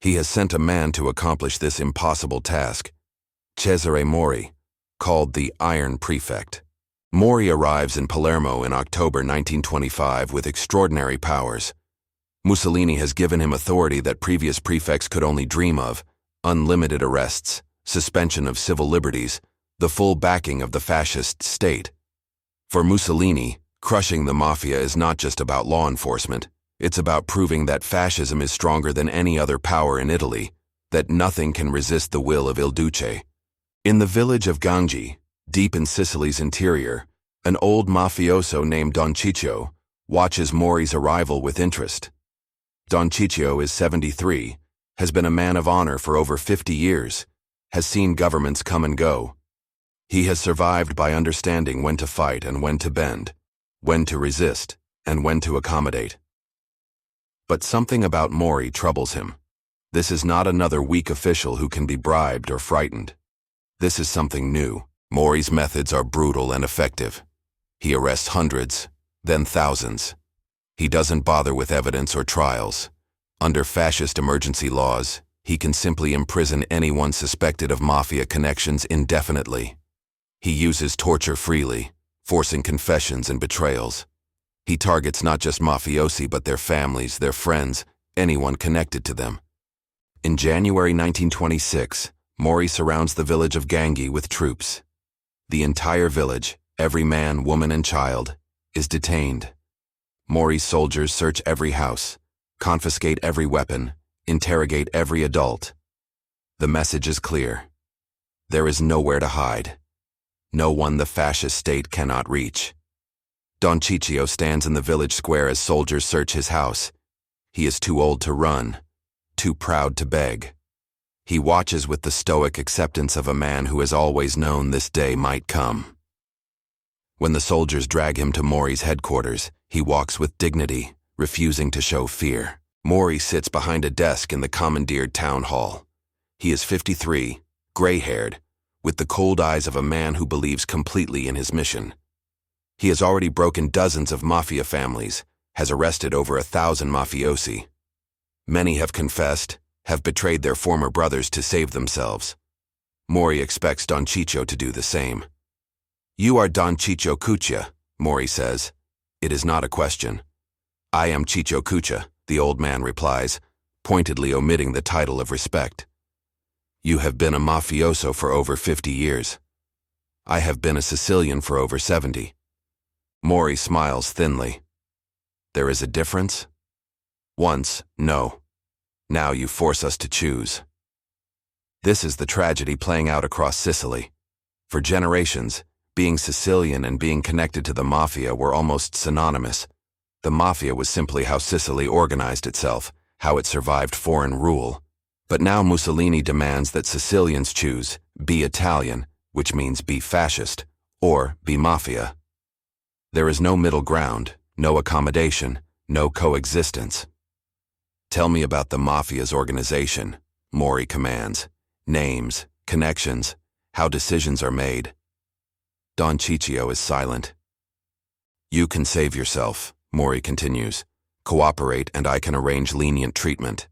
He has sent a man to accomplish this impossible task, Cesare Mori, called the Iron Prefect. Mori arrives in Palermo in October 1925 with extraordinary powers. Mussolini has given him authority that previous prefects could only dream of: unlimited arrests, suspension of civil liberties, the full backing of the fascist state. For Mussolini, crushing the mafia is not just about law enforcement, it's about proving that fascism is stronger than any other power in Italy, that nothing can resist the will of Il Duce. In the village of Gangi, deep in Sicily's interior, an old mafioso named Don Ciccio watches Mori's arrival with interest. Don Ciccio is 73, has been a man of honor for over 50 years, has seen governments come and go. He has survived by understanding when to fight and when to bend, when to resist and when to accommodate. But something about Mori troubles him. This is not another weak official who can be bribed or frightened. This is something new. Mori's methods are brutal and effective. He arrests hundreds, then thousands. He doesn't bother with evidence or trials. Under fascist emergency laws, he can simply imprison anyone suspected of mafia connections indefinitely. He uses torture freely, forcing confessions and betrayals. He targets not just mafiosi but their families, their friends, anyone connected to them. In January 1926, Mori surrounds the village of Gangi with troops. The entire village, every man, woman, and child, is detained. Mori's soldiers search every house, confiscate every weapon, interrogate every adult. The message is clear. There is nowhere to hide. No one the fascist state cannot reach. Don Ciccio stands in the village square as soldiers search his house. He is too old to run, too proud to beg. He watches with the stoic acceptance of a man who has always known this day might come. When the soldiers drag him to Mori's headquarters, he walks with dignity, refusing to show fear. Mori sits behind a desk in the commandeered town hall. He is 53, gray-haired, with the cold eyes of a man who believes completely in his mission. He has already broken dozens of mafia families, has arrested over 1,000 mafiosi. Many have confessed, have betrayed their former brothers to save themselves. Mori expects Don Ciccio to do the same. "You are Don Ciccio Cuccia," Mori says. It is not a question. "I am Ciccio Cuccia," the old man replies, pointedly omitting the title of respect. "You have been a mafioso for over 50 years. I have been a Sicilian for over 70. Mori smiles thinly. "There is a difference?" "Once, no. Now you force us to choose." This is the tragedy playing out across Sicily. For generations, being Sicilian and being connected to the mafia were almost synonymous. The mafia was simply how Sicily organized itself, how it survived foreign rule. But now Mussolini demands that Sicilians choose, be Italian, which means be fascist, or be mafia. There is no middle ground, no accommodation, no coexistence. Tell me about the mafia's organization, Mori commands. Names, connections, how decisions are made. Don Ciccio is silent. You can save yourself, Mori continues. Cooperate and I can arrange lenient treatment.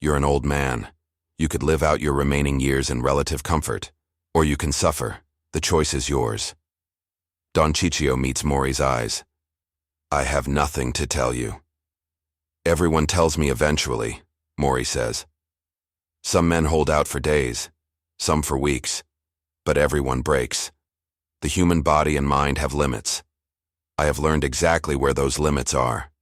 You're an old man. You could live out your remaining years in relative comfort. Or you can suffer. The choice is yours. Don Ciccio meets Mori's eyes. I have nothing to tell you. Everyone tells me eventually, Mori says. Some men hold out for days, some for weeks, but everyone breaks. The human body and mind have limits. I have learned exactly where those limits are.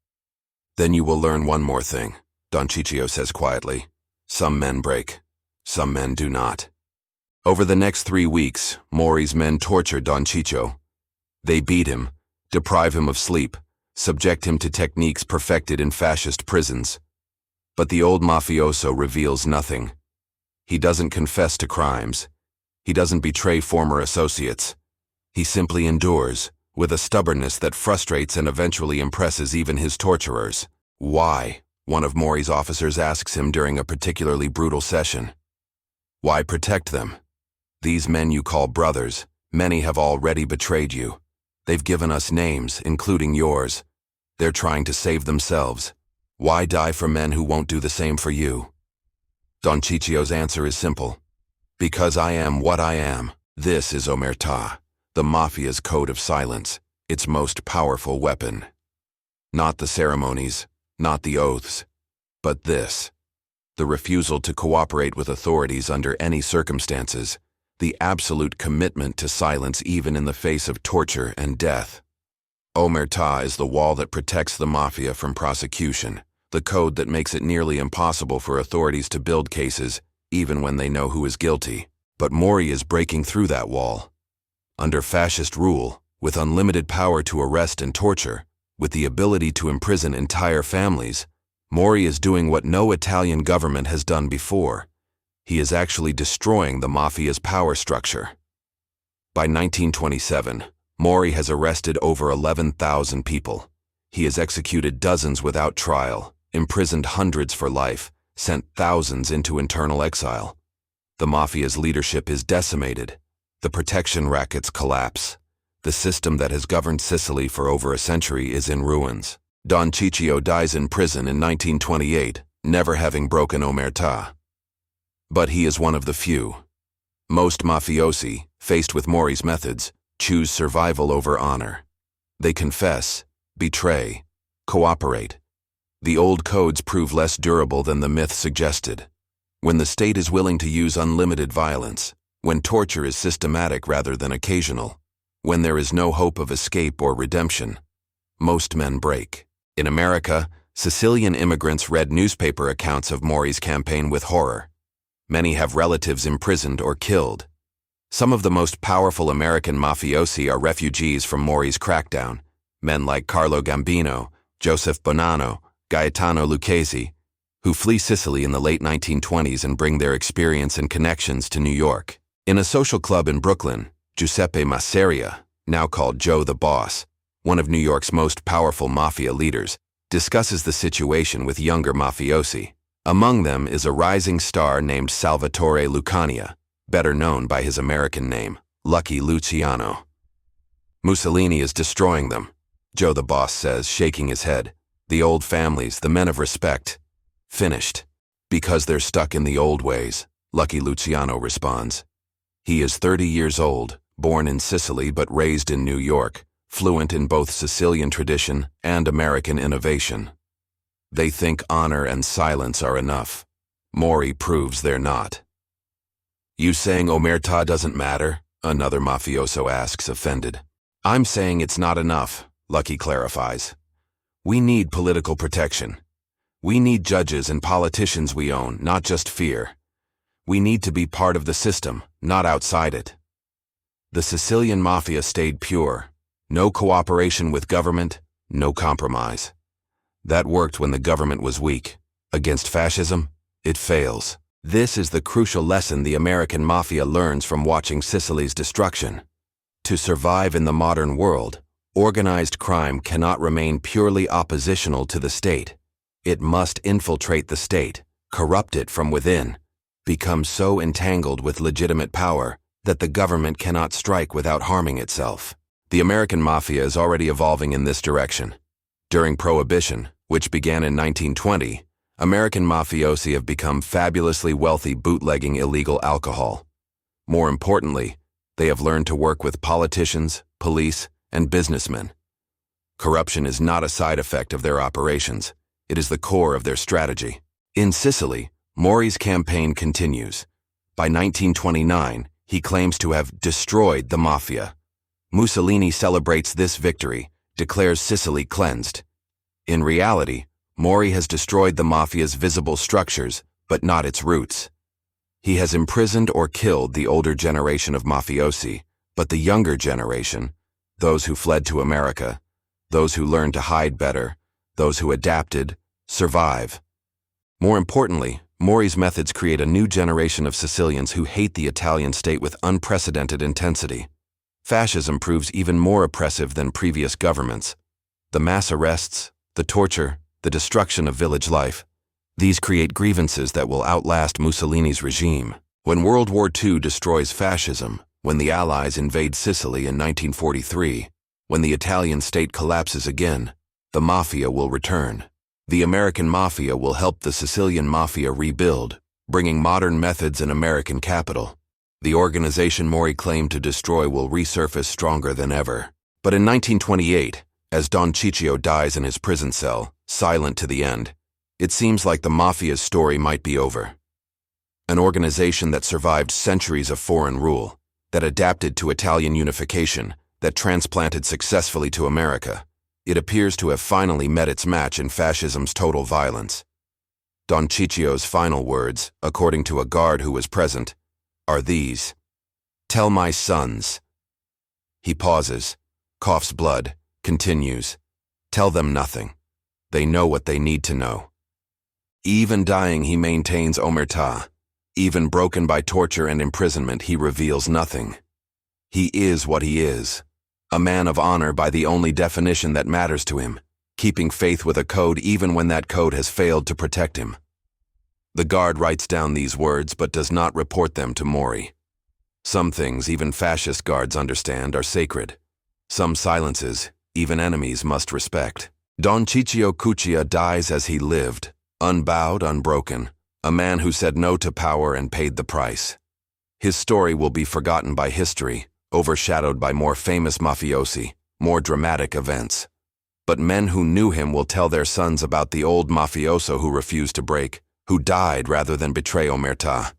Then you will learn one more thing, Don Ciccio says quietly. Some men break, some men do not. Over the next 3 weeks, Mori's men torture Don Ciccio. They beat him, deprive him of sleep, subject him to techniques perfected in fascist prisons. But the old mafioso reveals nothing. He doesn't confess to crimes. He doesn't betray former associates. He simply endures, with a stubbornness that frustrates and eventually impresses even his torturers. Why? One of Mori's officers asks him during a particularly brutal session. Why protect them? These men you call brothers, many have already betrayed you. They've given us names, including yours. They're trying to save themselves. Why die for men who won't do the same for you? Don Ciccio's answer is simple. Because I am what I am. This is omertà, the mafia's code of silence, its most powerful weapon. Not the ceremonies, not the oaths, but this. The refusal to cooperate with authorities under any circumstances, the absolute commitment to silence even in the face of torture and death. Omertà is the wall that protects the mafia from prosecution, the code that makes it nearly impossible for authorities to build cases, even when they know who is guilty. But Mori is breaking through that wall. Under fascist rule, with unlimited power to arrest and torture, with the ability to imprison entire families, Mori is doing what no Italian government has done before. He is actually destroying the mafia's power structure. By 1927, Mori has arrested over 11,000 people. He has executed dozens without trial, imprisoned hundreds for life, sent thousands into internal exile. The mafia's leadership is decimated. The protection rackets collapse. The system that has governed Sicily for over a century is in ruins. Don Ciccio dies in prison in 1928, never having broken omertà. But he is one of the few. Most mafiosi, faced with Mori's methods, choose survival over honor. They confess, betray, cooperate. The old codes prove less durable than the myth suggested. When the state is willing to use unlimited violence, when torture is systematic rather than occasional, when there is no hope of escape or redemption, most men break. In America, Sicilian immigrants read newspaper accounts of Mori's campaign with horror. Many have relatives imprisoned or killed. Some of the most powerful American mafiosi are refugees from Mori's crackdown, men like Carlo Gambino, Joseph Bonanno, Gaetano Lucchesi, who flee Sicily in the late 1920s and bring their experience and connections to New York. In a social club in Brooklyn, Giuseppe Masseria, now called Joe the Boss, one of New York's most powerful mafia leaders, discusses the situation with younger mafiosi. Among them is a rising star named Salvatore Lucania, better known by his American name, Lucky Luciano. Mussolini is destroying them, Joe the Boss says, shaking his head. The old families, the men of respect, finished. Because they're stuck in the old ways, Lucky Luciano responds. He is 30 years old, born in Sicily but raised in New York, fluent in both Sicilian tradition and American innovation. They think honor and silence are enough. Mori proves they're not. You saying omertà doesn't matter? Another mafioso asks, offended. I'm saying it's not enough, Lucky clarifies. We need political protection. We need judges and politicians we own, not just fear. We need to be part of the system, not outside it. The Sicilian Mafia stayed pure. No cooperation with government, no compromise. That worked when the government was weak. Against fascism, it fails. This is the crucial lesson the American Mafia learns from watching Sicily's destruction. To survive in the modern world, organized crime cannot remain purely oppositional to the state. It must infiltrate the state, corrupt it from within, become so entangled with legitimate power that the government cannot strike without harming itself. The American Mafia is already evolving in this direction. During Prohibition, which began in 1920, American mafiosi have become fabulously wealthy bootlegging illegal alcohol. More importantly, they have learned to work with politicians, police, and businessmen. Corruption is not a side effect of their operations. It is the core of their strategy. In Sicily, Mori's campaign continues. By 1929, he claims to have destroyed the mafia. Mussolini celebrates this victory, declares Sicily cleansed. In reality, Mori has destroyed the mafia's visible structures, but not its roots. He has imprisoned or killed the older generation of mafiosi, but the younger generation, those who fled to America, those who learned to hide better, those who adapted, survive. More importantly, Mori's methods create a new generation of Sicilians who hate the Italian state with unprecedented intensity. Fascism proves even more oppressive than previous governments. The mass arrests, the torture, the destruction of village life. These create grievances that will outlast Mussolini's regime. When World War II destroys fascism, when the Allies invade Sicily in 1943, when the Italian state collapses again, the Mafia will return. The American Mafia will help the Sicilian Mafia rebuild, bringing modern methods in American capital. The organization Mori claimed to destroy will resurface stronger than ever. But in 1928, as Don Ciccio dies in his prison cell, silent to the end, it seems like the Mafia's story might be over. An organization that survived centuries of foreign rule, that adapted to Italian unification, that transplanted successfully to America, it appears to have finally met its match in fascism's total violence. Don Ciccio's final words, according to a guard who was present, are these: "Tell my sons." He pauses, coughs blood, continues, "Tell them nothing. They know what they need to know." Even dying, he maintains omertà. Even broken by torture and imprisonment, he reveals nothing. He is what he is, a man of honor by the only definition that matters to him, keeping faith with a code even when that code has failed to protect him. The guard writes down these words but does not report them to Mori. Some things even fascist guards understand are sacred. Some silences even enemies must respect. Don Ciccio Cuccia dies as he lived, unbowed, unbroken, a man who said no to power and paid the price. His story will be forgotten by history, overshadowed by more famous mafiosi, more dramatic events. But men who knew him will tell their sons about the old mafioso who refused to break, who died rather than betray omertà.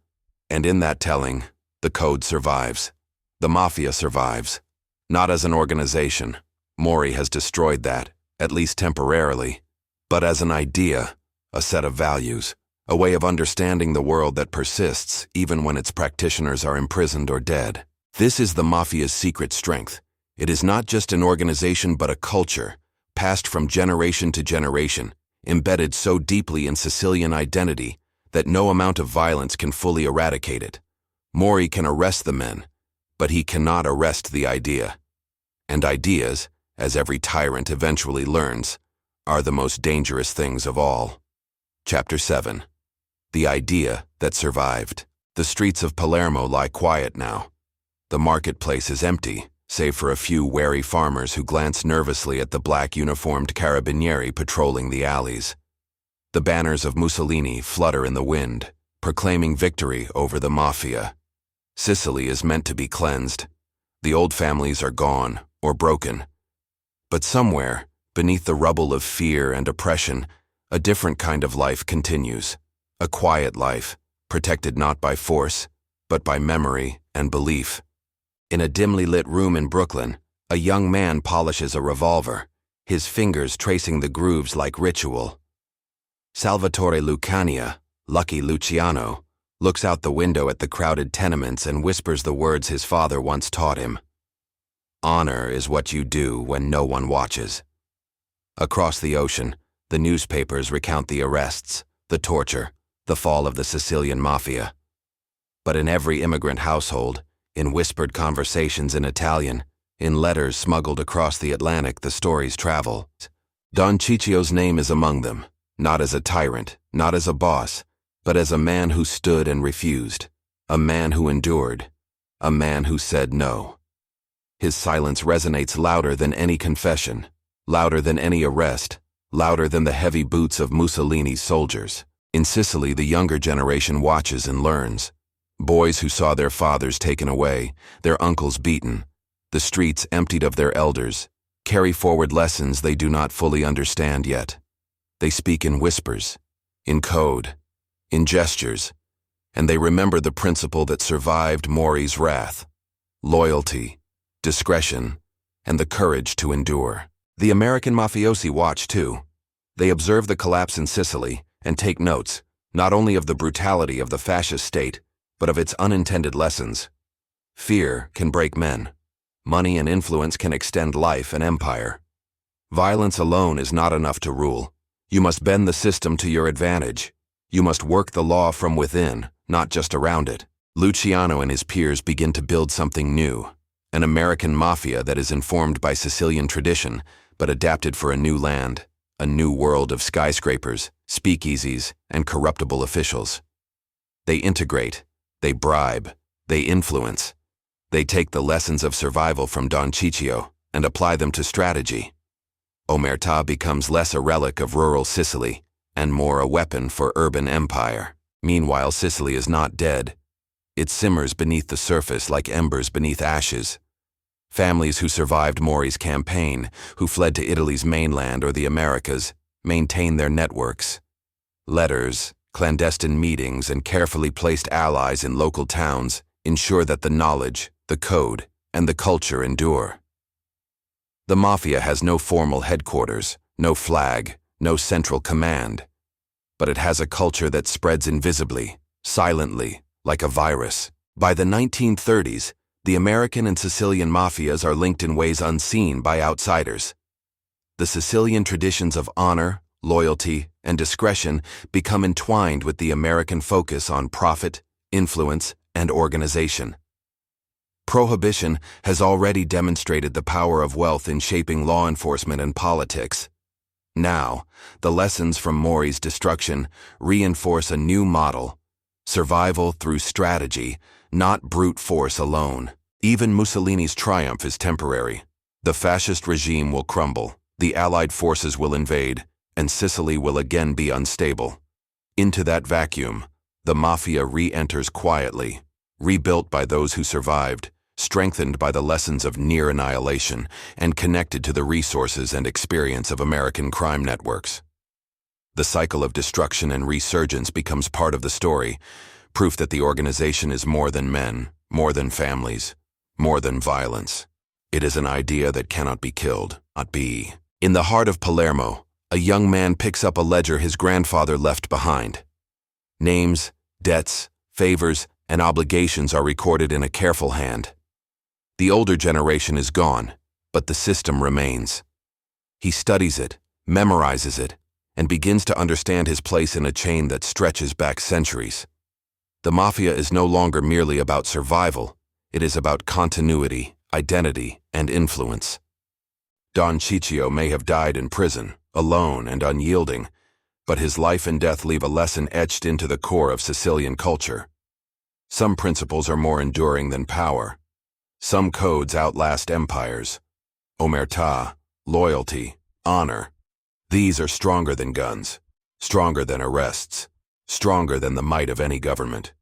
And in that telling, the code survives. The mafia survives. Not as an organization. Mori has destroyed that, at least temporarily, but as an idea, a set of values, a way of understanding the world that persists even when its practitioners are imprisoned or dead. This is the Mafia's secret strength. It is not just an organization but a culture, passed from generation to generation, embedded so deeply in Sicilian identity that no amount of violence can fully eradicate it. Mori can arrest the men, but he cannot arrest the idea. And ideas, as every tyrant eventually learns, are the most dangerous things of all. Chapter 7. The idea that survived. The streets of Palermo lie quiet now. The marketplace is empty, save for a few wary farmers who glance nervously at the black-uniformed carabinieri patrolling the alleys. The banners of Mussolini flutter in the wind, proclaiming victory over the Mafia. Sicily is meant to be cleansed. The old families are gone, or broken. But somewhere, beneath the rubble of fear and oppression, a different kind of life continues. A quiet life, protected not by force, but by memory and belief. In a dimly lit room in Brooklyn, a young man polishes a revolver, his fingers tracing the grooves like ritual. Salvatore Lucania, Lucky Luciano, looks out the window at the crowded tenements and whispers the words his father once taught him. Honor is what you do when no one watches. Across the ocean, the newspapers recount the arrests, the torture, the fall of the Sicilian Mafia. But in every immigrant household, in whispered conversations in Italian, in letters smuggled across the Atlantic, the stories travel. Don Ciccio's name is among them, not as a tyrant, not as a boss, but as a man who stood and refused, a man who endured, a man who said no. His silence resonates louder than any confession, louder than any arrest, louder than the heavy boots of Mussolini's soldiers. In Sicily, the younger generation watches and learns. Boys who saw their fathers taken away, their uncles beaten, the streets emptied of their elders, carry forward lessons they do not fully understand yet. They speak in whispers, in code, in gestures, and they remember the principle that survived Mori's wrath: loyalty, discretion, and the courage to endure. The American mafiosi watch too. They observe the collapse in Sicily and take notes, not only of the brutality of the fascist state, but of its unintended lessons. Fear can break men. Money and influence can extend life and empire. Violence alone is not enough to rule. You must bend the system to your advantage. You must work the law from within, not just around it. Luciano and his peers begin to build something new, an American mafia that is informed by Sicilian tradition, but adapted for a new land, a new world of skyscrapers, speakeasies, and corruptible officials. They integrate, they bribe, they influence. They take the lessons of survival from Don Ciccio and apply them to strategy. Omertà becomes less a relic of rural Sicily and more a weapon for urban empire. Meanwhile, Sicily is not dead. It simmers beneath the surface like embers beneath ashes. Families who survived Mori's campaign, who fled to Italy's mainland or the Americas, maintain their networks. Letters, clandestine meetings, and carefully placed allies in local towns ensure that the knowledge, the code, and the culture endure. The mafia has no formal headquarters, no flag, no central command, but it has a culture that spreads invisibly, silently, like a virus. By the 1930s, the American and Sicilian mafias are linked in ways unseen by outsiders. The Sicilian traditions of honor, loyalty, and discretion become entwined with the American focus on profit, influence, and organization. Prohibition has already demonstrated the power of wealth in shaping law enforcement and politics. Now, the lessons from Mori's destruction reinforce a new model: survival through strategy, not brute force alone. Even Mussolini's triumph is temporary. The fascist regime will crumble, the Allied forces will invade, and Sicily will again be unstable. Into that vacuum, the mafia re-enters quietly, rebuilt by those who survived, strengthened by the lessons of near annihilation, and connected to the resources and experience of American crime networks. The cycle of destruction and resurgence becomes part of the story, proof that the organization is more than men, more than families, more than violence. It is an idea that cannot be killed, not be. In the heart of Palermo, a young man picks up a ledger his grandfather left behind. Names, debts, favors, and obligations are recorded in a careful hand. The older generation is gone, but the system remains. He studies it, memorizes it, and begins to understand his place in a chain that stretches back centuries. The mafia is no longer merely about survival, it is about continuity, identity, and influence. Don Ciccio may have died in prison, alone and unyielding, but his life and death leave a lesson etched into the core of Sicilian culture. Some principles are more enduring than power. Some codes outlast empires. Omertà, loyalty, honor. These are stronger than guns, stronger than arrests, stronger than the might of any government.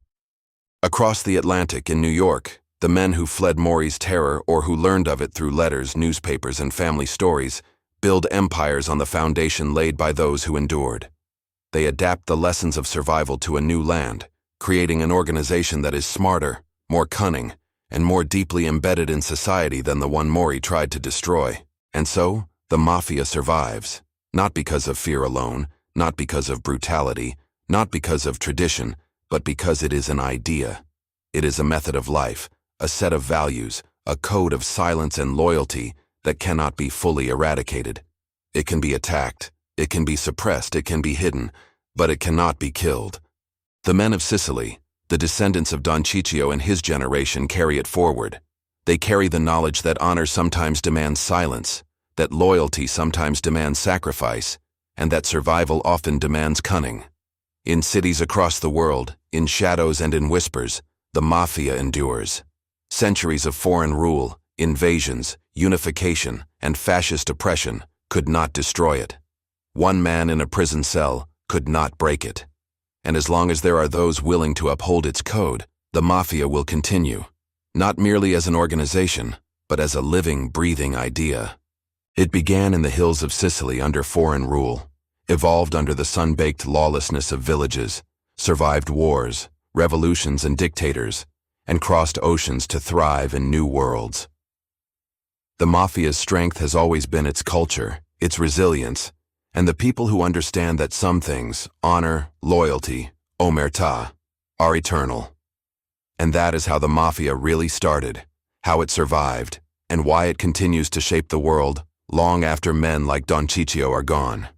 Across the Atlantic in New York, the men who fled Mori's terror or who learned of it through letters, newspapers, and family stories build empires on the foundation laid by those who endured. They adapt the lessons of survival to a new land, creating an organization that is smarter, more cunning, and more deeply embedded in society than the one Mori tried to destroy. And so, the mafia survives, not because of fear alone, not because of brutality, not because of tradition, but because it is an idea. It is a method of life, a set of values, a code of silence and loyalty that cannot be fully eradicated. It can be attacked, it can be suppressed, it can be hidden, but it cannot be killed. The men of Sicily, the descendants of Don Ciccio and his generation, carry it forward. They carry the knowledge that honor sometimes demands silence, that loyalty sometimes demands sacrifice, and that survival often demands cunning. In cities across the world, in shadows and in whispers, the mafia endures. Centuries of foreign rule, invasions, unification, and fascist oppression could not destroy it. One man in a prison cell could not break it. And as long as there are those willing to uphold its code, the mafia will continue, not merely as an organization, but as a living, breathing idea. It began in the hills of Sicily under foreign rule, evolved under the sun-baked lawlessness of villages, survived wars, revolutions, and dictators, and crossed oceans to thrive in new worlds. The mafia's strength has always been its culture, its resilience, and the people who understand that some things, honor, loyalty, omertà, are eternal. And that is how the mafia really started, how it survived, and why it continues to shape the world long after men like Don Ciccio are gone.